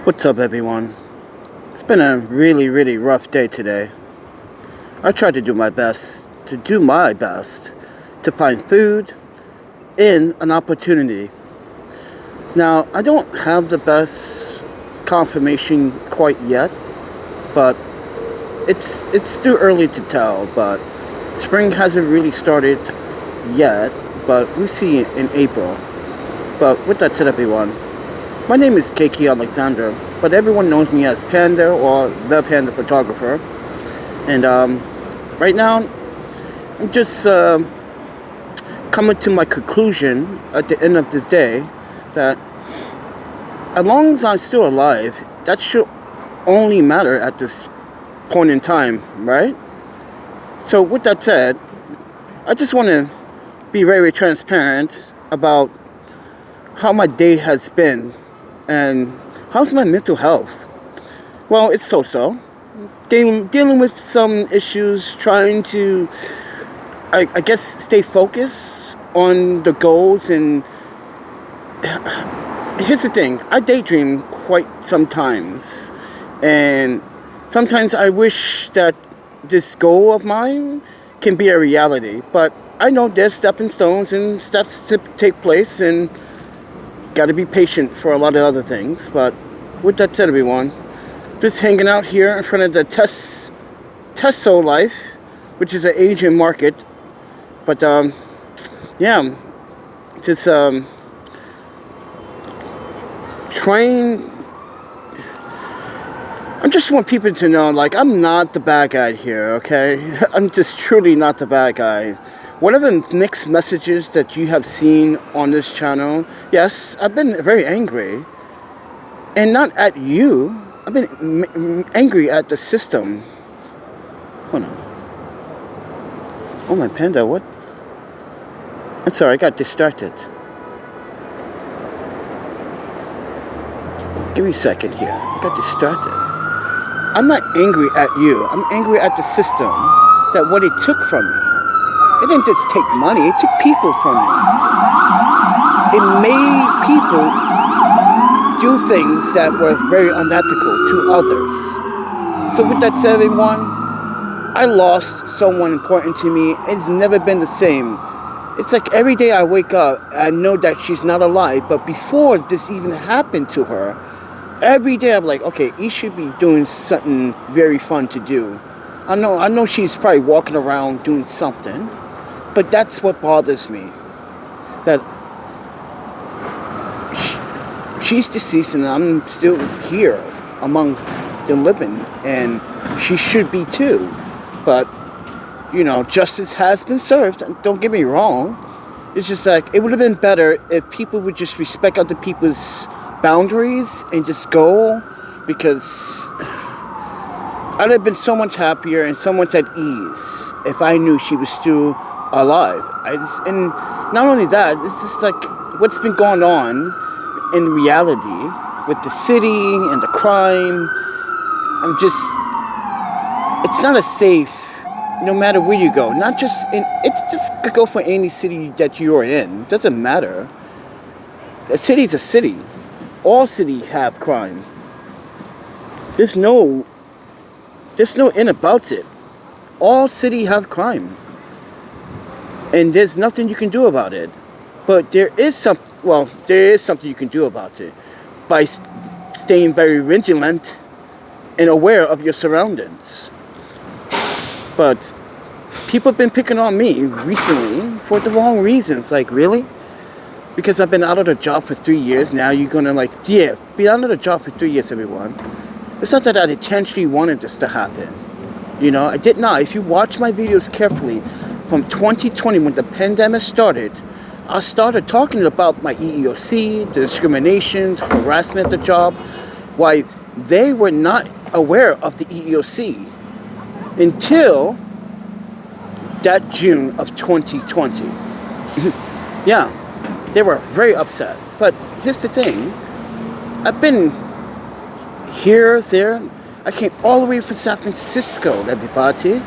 What's up, everyone? It's been a really rough day today. I tried to do my best to find food and an opportunity. Now, I don't have the best confirmation quite yet, but it's too early to tell. But spring hasn't really started yet, but we'll see in April. But with that said, everyone, my name is Keiki Alexander, but everyone knows me as Panda or the Panda Photographer. And right now, I'm just coming to my conclusion at the end of this day that as long as I'm still alive, that should only matter at this point in time, right? So with that said, I just want to be very transparent about how my day has been and how's my mental health. Well, it's so-so. Dealing with some issues, trying to, I guess, stay focused on the goals. And here's the thing, I daydream quite sometimes. And sometimes I wish that this goal of mine can be a reality. But I know there's stepping stones and steps to take place, and got to be patient for a lot of other things. But with that said, everyone, just hanging out here in front of the Tesso Life, which is an Asian market. But yeah, just trying. I just want people to know, like, I'm not the bad guy here, okay? I'm just truly not the bad guy. Whatever mixed messages that you have seen on this channel, yes, I've been very angry. And not at you. I've been angry at the system. Hold on. Oh, my panda, what? I'm sorry, I got distracted. Give me a second here. I got distracted. I'm not angry at you. I'm angry at the system that what it took from me. It didn't just take money, it took people from me. It made people do things that were very unethical to others. So with that said, everyone, I lost someone important to me. It's never been the same. It's like every day I wake up, I know that she's not alive, but before this even happened to her, every day I'm like, okay, he should be doing something very fun to do. I know she's probably walking around doing something, but that's what bothers me. That she's deceased and I'm still here among the living, and she should be too. But, you know, justice has been served. Don't get me wrong. It's just like, it would have been better if people would just respect other people's boundaries and just go, because I'd have been so much happier and so much at ease if I knew she was still alive. And not only that, it's just like what's been going on in reality with the city and the crime. It's not a safe, no matter where you go. Not just in, it's just could go for any city that you're in. It doesn't matter. A city's a city. All cities have crime. There's no in about it. All cities have crime. And there's nothing you can do about it. But there is something you can do about it by staying very vigilant and aware of your surroundings. But people have been picking on me recently for the wrong reasons. Like, really? Because I've been out of the job for 3 years, now you're gonna be out of the job for 3 years, everyone. It's not that I intentionally wanted this to happen. You know, I did not. If you watch my videos carefully, from 2020 when the pandemic started, I started talking about my EEOC, the discrimination, harassment at the job, why they were not aware of the EEOC until that June of 2020. Yeah, they were very upset. But here's the thing, I've been here, there. I came all the way from San Francisco, everybody.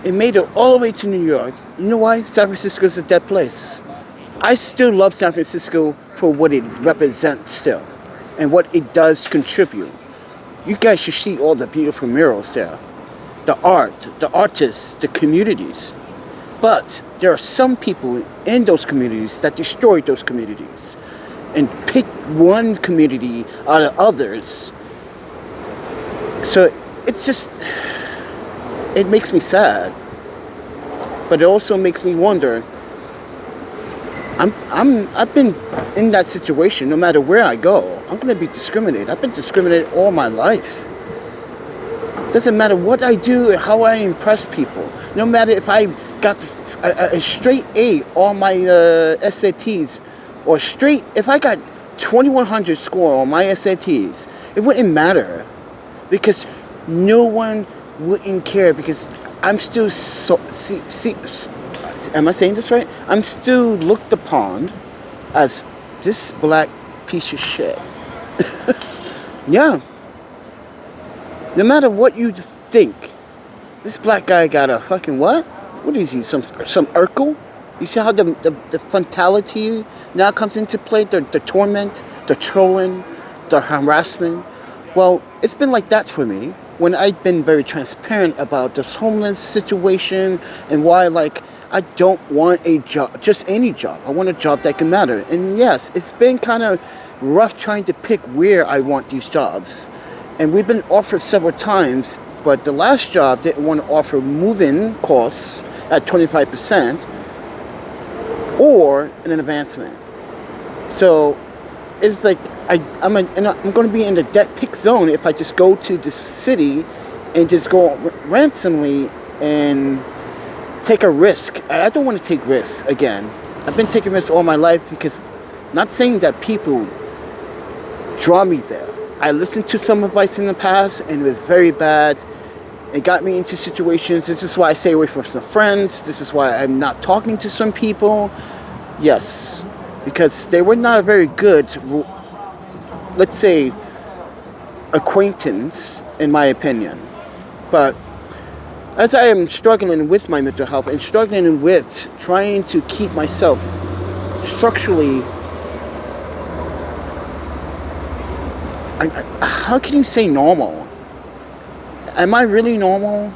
It made it all the way to New York. You know why? San Francisco is a dead place. I still love San Francisco for what it represents still and what it does contribute. You guys should see all the beautiful murals there. The art, the artists, the communities. But there are some people in those communities that destroy those communities and pick one community out of others. So it's just, it makes me sad. But it also makes me wonder, I've been in that situation. No matter where I go, I'm going to be discriminated. I've been discriminated all my life. Doesn't matter what I do or how I impress people. No matter if I got a straight A on my SATs, or straight, if I got 2100 score on my SATs, it wouldn't matter, because no one wouldn't care, because I'm still am I saying this right? I'm still looked upon as this black piece of shit. Yeah. No matter what you think, this black guy got a fucking what? What is he? Some Urkel? You see how the fatality now comes into play? The torment, the trolling, the harassment. Well, it's been like that for me when I've been very transparent about this homeless situation and why, like, I don't want a job, just any job. I want a job that can matter. And yes, it's been kind of rough trying to pick where I want these jobs. And we've been offered several times, but the last job didn't want to offer move-in costs at 25% or an advancement. So it's like I'm going to be in the debt pick zone if I just go to this city and just go ransomly and take a risk. I don't want to take risks again. I've been taking risks all my life, because not saying that people draw me there. I listened to some advice in the past and it was very bad. It got me into situations. This is why I stay away from some friends. This is why I'm not talking to some people. Yes, because they were not a very good, let's say, acquaintance, in my opinion. But as I am struggling with my mental health and struggling with trying to keep myself structurally, how can you say normal? Am I really normal?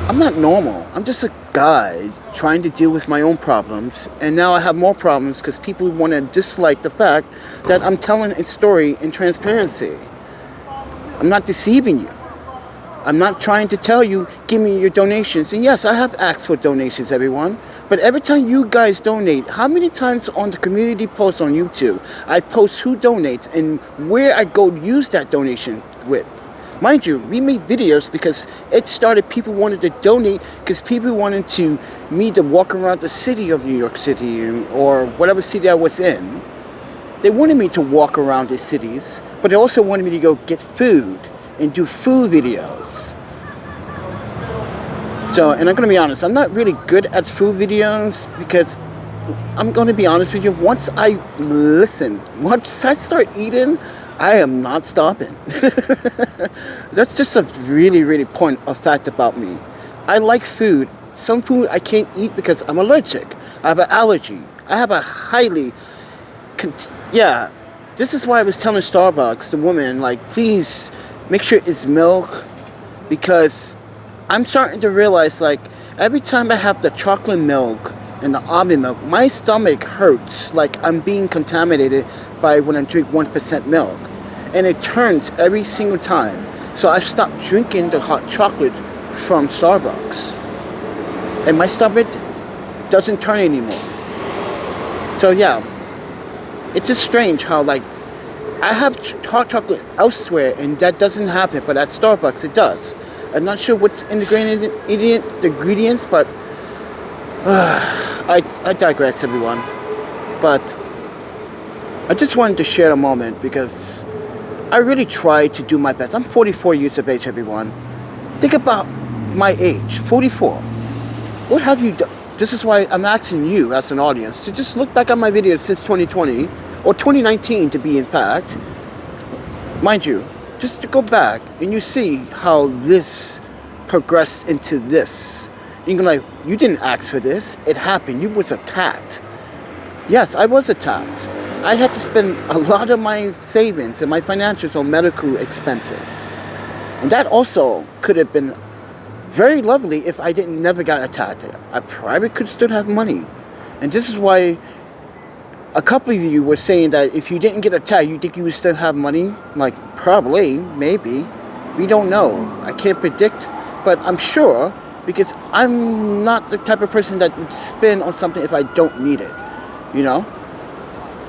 I'm not normal. I'm just a guy trying to deal with my own problems. And now I have more problems because people want to dislike the fact that I'm telling a story in transparency. I'm not deceiving you. I'm not trying to tell you, give me your donations. And yes, I have asked for donations, everyone. But every time you guys donate, how many times on the community post on YouTube, I post who donates and where I go use that donation with. Mind you, we made videos because it started, people wanted to donate because people wanted me to walk around the city of New York City or whatever city I was in. They wanted me to walk around these cities, but they also wanted me to go get food and do food videos. So, and I'm going to be honest, I'm not really good at food videos because I'm going to be honest with you, once I start eating, I am not stopping. That's just a really, really point of fact about me. I like food. Some food I can't eat because I'm allergic. I have an allergy. I have a highly, this is why I was telling Starbucks, the woman, like, please make sure it's milk, because I'm starting to realize, like, every time I have the chocolate milk and the almond milk, my stomach hurts like I'm being contaminated by when I drink 1% milk. And it turns every single time. So I stopped drinking the hot chocolate from Starbucks. And my stomach doesn't turn anymore. So yeah, it's just strange how, like, I have hot chocolate elsewhere and that doesn't happen, but at Starbucks it does. I'm not sure what's in the ingredients, but I digress, everyone. But I just wanted to share a moment because I really tried to do my best. I'm 44 years of age, everyone. Think about my age, 44. What have you done? This is why I'm asking you as an audience to just look back at my videos since 2020, or 2019 to be in fact. Mind you, just to go back and you see how this progressed into this. You're like, you didn't ask for this. It happened. You was attacked. Yes, I was attacked. I had to spend a lot of my savings and my financials on medical expenses. And that also could have been very lovely if I didn't never got attacked. I probably could still have money. And this is why a couple of you were saying that if you didn't get attacked, you think you would still have money? Like, probably, maybe. We don't know. I can't predict, but I'm sure, because I'm not the type of person that would spend on something if I don't need it. You know?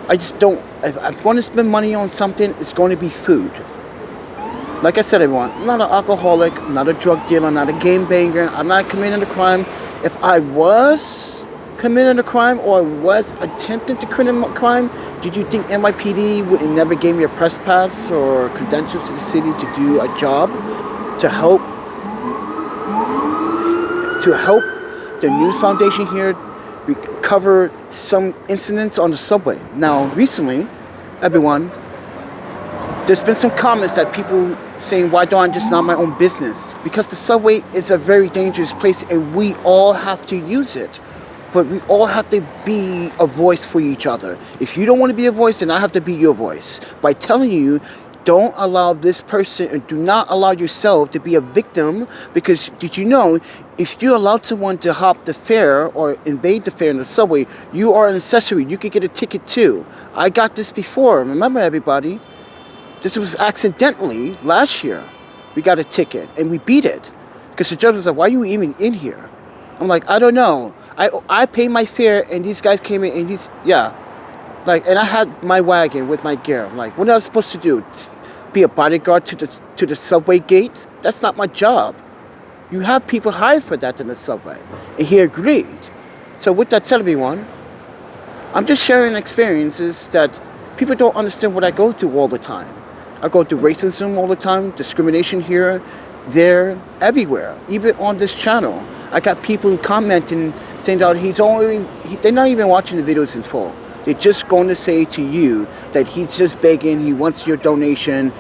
I just don't. If I'm going to spend money on something, it's going to be food. Like I said, everyone, I'm not an alcoholic, I'm not a drug dealer, I'm not a game banger, I'm not committing a crime. If I was committing a crime or was attempting to commit a crime, did you think NYPD would never give me a press pass or credentials to the city to do a job to help the News Foundation here recover some incidents on the subway? Now, recently, everyone, there's been some comments that people saying, why don't I just not my own business? Because the subway is a very dangerous place and we all have to use it. But we all have to be a voice for each other. If you don't want to be a voice, then I have to be your voice. By telling you, don't allow this person, and do not allow yourself to be a victim, because did you know, if you allow someone to hop the fare or invade the fare in the subway, you are an accessory. You could get a ticket too. I got this before. Remember, everybody? This was accidentally last year. We got a ticket and we beat it. Because the judge was like, why are you even in here? I'm like, I don't know. I paid my fare and these guys came in and and I had my wagon with my gear. I'm like, what am I supposed to do? Be a bodyguard to the subway gate? That's not my job. You have people hired for that in the subway. And he agreed. So with that, tell everyone, I'm just sharing experiences that people don't understand what I go through all the time. I go through racism all the time, discrimination here, there, everywhere, even on this channel. I got people commenting saying that they're not even watching the videos in full. They're just going to say to you that he's just begging, he wants your donation.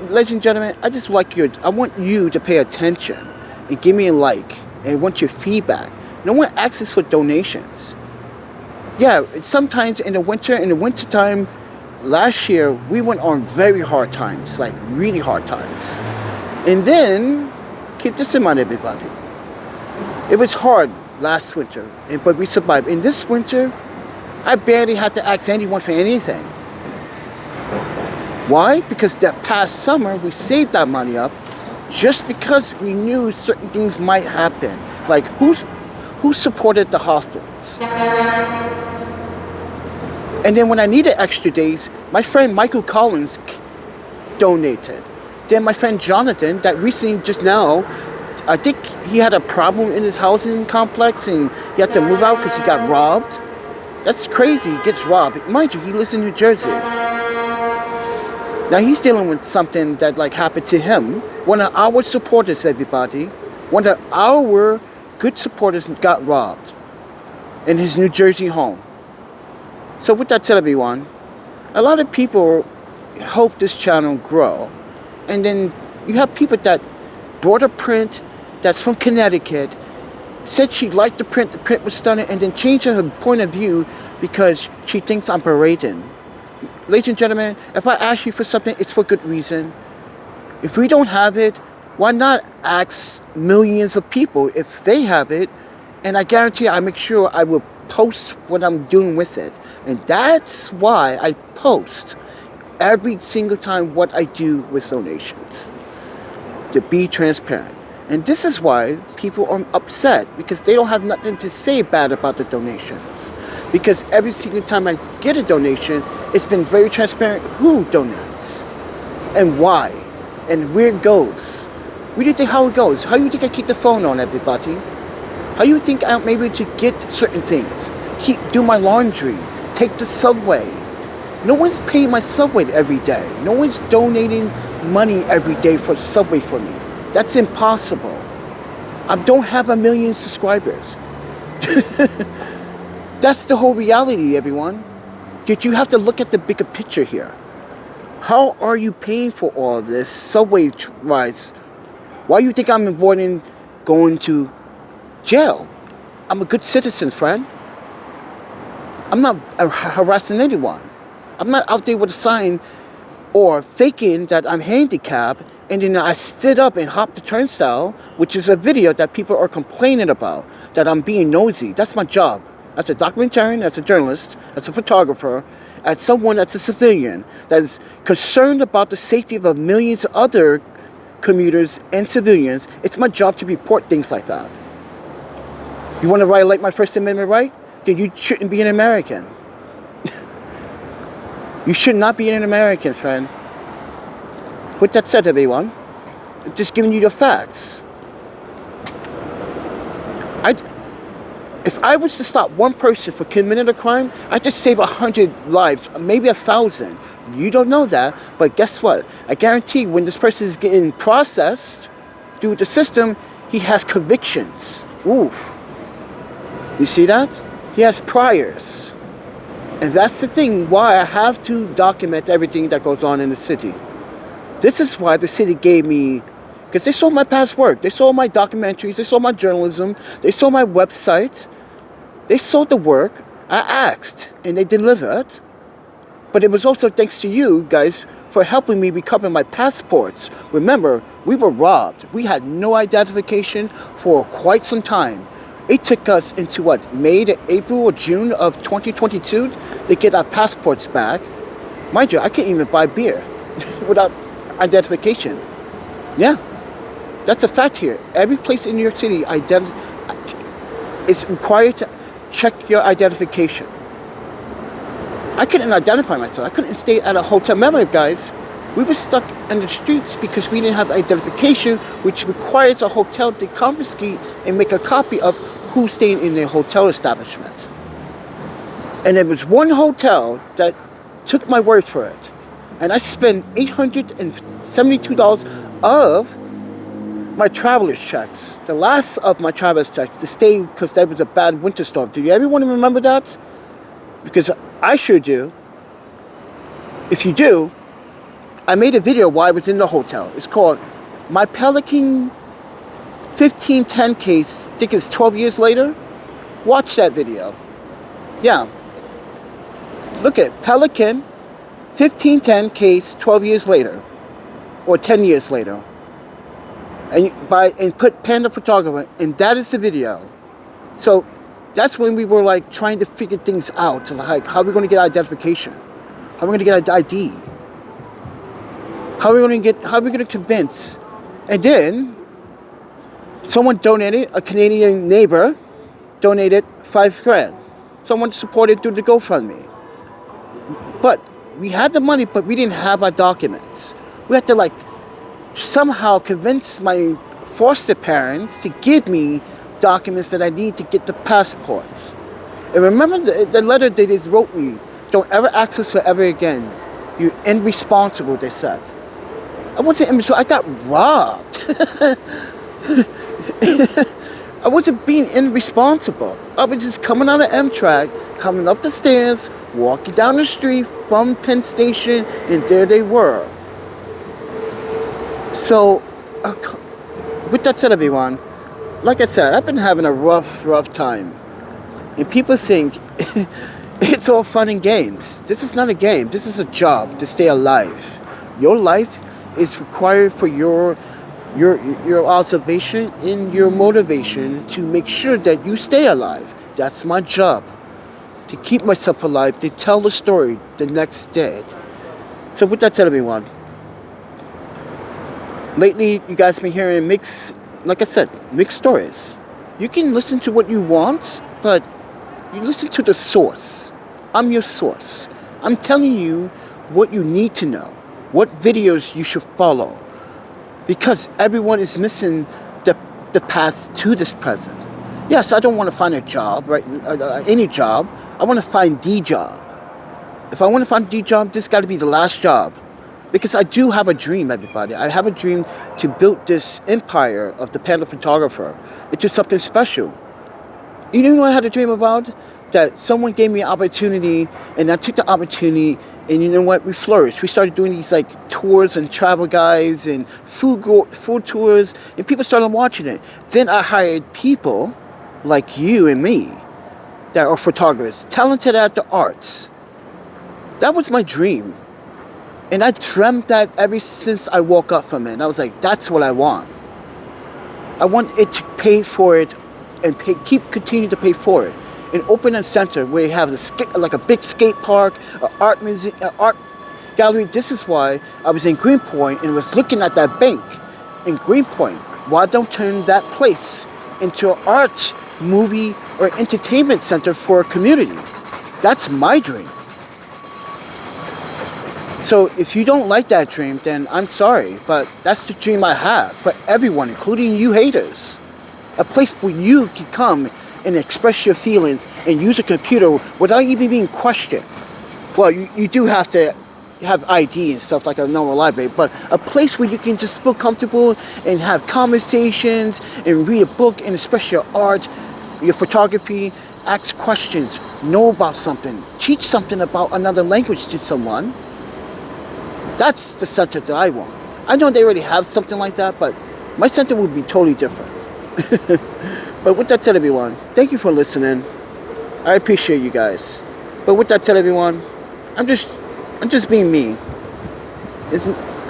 Ladies and gentlemen, I want you to pay attention and give me a like, and I want your feedback. No one asks for donations. Yeah, sometimes in the wintertime, last year, we went on very hard times, like really hard times. And then, keep this in mind, everybody. It was hard last winter, but we survived. In this winter, I barely had to ask anyone for anything. Why? Because that past summer, we saved that money up just because we knew certain things might happen. Like, who supported the hostels? And then when I needed extra days, my friend Michael Collins donated. Then my friend Jonathan, that recently just now, I think he had a problem in his housing complex and he had to move out because he got robbed. That's crazy, he gets robbed. Mind you, he lives in New Jersey. Now he's dealing with something that happened to him. One of our supporters, everybody, one of our good supporters got robbed in his New Jersey home. So with that, tell everyone, a lot of people hope this channel grow. And then you have people that bought a print that's from Connecticut, said she liked the print was stunning, and then changed her point of view because she thinks I'm parading. Ladies and gentlemen, if I ask you for something, it's for good reason. If we don't have it, why not ask millions of people if they have it? And I guarantee I make sure I will post what I'm doing with it. And that's why I post every single time what I do with donations, to be transparent. And this is why people are upset, because they don't have nothing to say bad about the donations. Because every single time I get a donation, it's been very transparent who donates and why and where it goes. Where do you think how it goes? How do you think I keep the phone on, everybody? How do you think I'm able to get certain things? Do my laundry, take the subway. No one's paying my subway every day. No one's donating money every day for the subway for me. That's impossible. I don't have 1 million subscribers. That's the whole reality, everyone. Yet you have to look at the bigger picture here. How are you paying for all this subway rides? Why do you think I'm avoiding going to jail? I'm a good citizen, friend. I'm not harassing anyone. I'm not out there with a sign or faking that I'm handicapped, and then I sit up and hop the turnstile, which is a video that people are complaining about, that I'm being nosy. That's my job. As a documentarian, as a journalist, as a photographer, as someone that's a civilian that is concerned about the safety of millions of other commuters and civilians, it's my job to report things like that. You want to violate my First Amendment right? Then you shouldn't be an American. You should not be an American, friend. With that said, everyone, I'm just giving you the facts. If I was to stop one person for committing a crime, I'd just save 100 lives, maybe 1,000. You don't know that, but guess what? I guarantee when this person is getting processed through the system, he has convictions. Oof. You see that? He has priors. And that's the thing why I have to document everything that goes on in the city. This is why the city gave me, because they saw my past work, they saw my documentaries, they saw my journalism, they saw my website, they saw the work. I asked and they delivered. But it was also thanks to you guys for helping me recover my passports. Remember, we were robbed. We had no identification for quite some time. It took us into May to April or June of 2022 to get our passports back. Mind you, I can't even buy beer without identification. Yeah, that's a fact here. Every place in New York City is required to check your identification. I couldn't identify myself. I couldn't stay at a hotel. Remember, guys, we were stuck in the streets because we didn't have identification, which requires a hotel to confiscate and make a copy of who's staying in their hotel establishment. And there was one hotel that took my word for it. And I spent $872 of my traveler's checks, the last of my traveler's checks, to stay because there was a bad winter storm. Do you everyone remember that? Because I sure do. If you do, I made a video while I was in the hotel. It's called My Pelican 1510 Case, I think it's 12 years later. Watch that video. Yeah. Look at Pelican 1510 Case 12 years later. Or 10 years later. And put Panda Photographer, and that is the video. So that's when we were like trying to figure things out, like how are we going to get identification? How are we going to get ID? How are we going to convince? And then someone donated, a Canadian neighbor donated $5,000. Someone supported through the GoFundMe. But we had the money, but we didn't have our documents. We had to somehow convince my foster parents to give me documents that I need to get the passports. And remember the letter they just wrote me, don't ever ask us for ever again. You're irresponsible, they said. I wasn't irresponsible, I got robbed. I wasn't being irresponsible. I was just coming out of Amtrak, coming up the stairs, walking down the street from Penn Station, and there they were. So, with that said, everyone, like I said, I've been having a rough time. And people think it's all fun and games. This is not a game. This is a job to stay alive. Your life is required for your observation and your motivation to make sure that you stay alive. That's my job. To keep myself alive, to tell the story the next day. So with that said, everyone, lately you guys have been hearing mixed stories. You can listen to what you want, but you listen to the source. I'm your source. I'm telling you what you need to know, what videos you should follow, because everyone is missing the past to this present. Yes, I don't want to find a job, right? Any job. I want to find the job. If I want to find the job, this got to be the last job. Because I do have a dream, everybody. I have a dream to build this empire of the Panda Photographer into something special. You know what I had a dream about? That someone gave me an opportunity, and I took the opportunity, and you know what? We flourished. We started doing these tours and travel guides and food tours, and people started watching it. Then I hired people like you and me that are photographers, talented at the arts. That was my dream. And I dreamt that ever since I woke up from it. And I was like, that's what I want. I want it to pay for it and continue to pay for it. And open a center where you have like a big skate park, an art museum, an art gallery. This is why I was in Greenpoint and was looking at that bank in Greenpoint. Why don't turn that place into an art, movie, or entertainment center for a community? That's my dream. So if you don't like that dream, then I'm sorry, but that's the dream I have for everyone, including you haters. A place where you can come and express your feelings and use a computer without even being questioned. Well, you do have to have ID and stuff like a normal library, but a place where you can just feel comfortable and have conversations and read a book and express your art, your photography, ask questions, know about something, teach something about another language to someone. That's the center that I want. I know they already have something like that, but my center would be totally different. But with that said, everyone, thank you for listening. I appreciate you guys. But with that said, everyone, I'm just being me.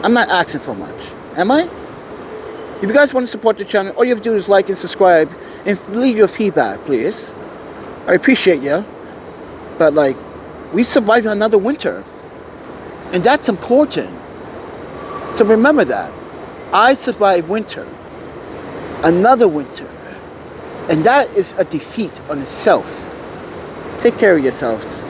I'm not asking for much, am I? If you guys want to support the channel, all you have to do is like and subscribe and leave your feedback, please. I appreciate you. But like, we survived another winter. And that's important. So remember that. I survived winter. Another winter. And that is a defeat on itself. Take care of yourselves.